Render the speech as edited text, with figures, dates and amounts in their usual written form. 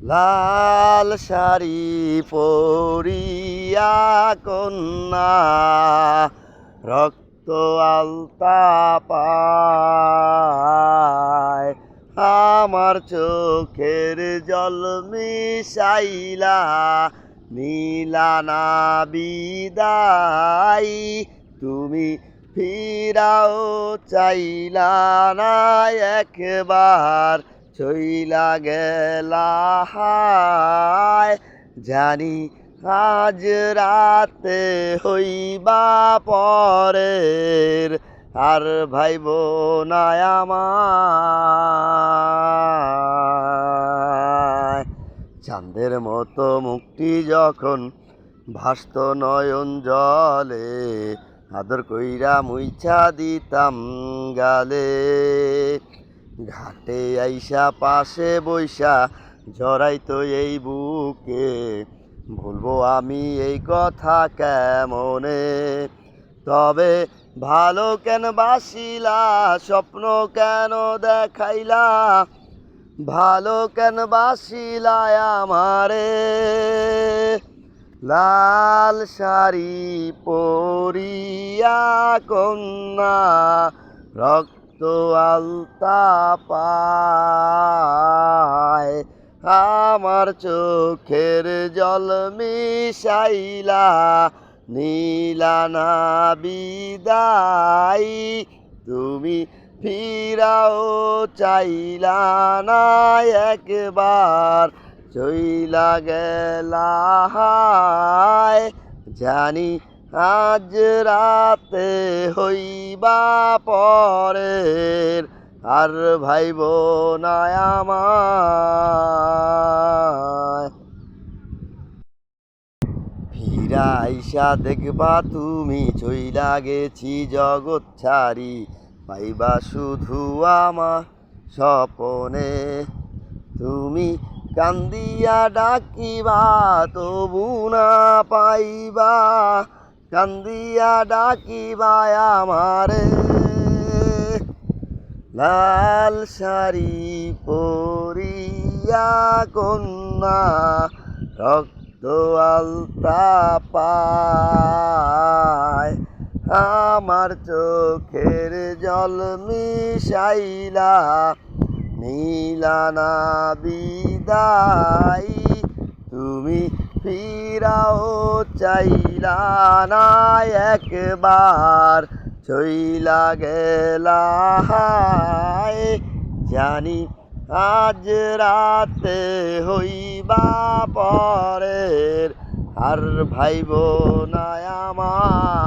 লাল শাড়ি পরিয়া কন্যা রক্ত আলতা পায়, আমার চোখের জল মিশাইলা নীলা না বিদায়। তুমি ফিরাও চাইলা না একবার, চইলা গেলা হায়। জানি আজ রাতে হইবা পরের, আর ভাইব না আমায়। চাঁদের মতো মুক্তি যখন ভাসত নয়ন জলে, আদর কইরা মুইছা দিতাম গালে। ঘাটে আইসা পাশে বইসা জড়াইতো এই বুকে, ভুলবো আমি এই কথা কেমনে। তবে ভালো কেন বাসিলা, স্বপ্ন কেন দেখাইলা, ভালো কেন বাসিলা আমারে। লাল শাড়ি পরিয়া কন্যা রক্ত আলতা পায়, আমার চোখের জল মিশাইলা নীলা না বিদায়। তুমি ফিরাও চাইলা না একবার, চইলা গেলা হায়। জানি আজ রাতে হইবা পরের, আর ভাইব না আমায়। ফিরা আইসা দেখবা তুমি চইলা গেছি জগৎ ছাড়ি, পাইবা শুধু আমার স্বপনে। তুমি কান্দিয়া ডাকিবা তবু না পাইবা, কান্দিয়া ডাকিবা আমারে। লাল শাড়ি পরিয়া কন্যা রক্ত আলতা পায়, আমার চোখের জল মিশাইলা নীলা না বিদায়। তুমি ফিরাও চাইলা না একবার, চইলা গেলা হায়। জানি আজ রাতে হইবা পরের, আর ভাইব না আমায়।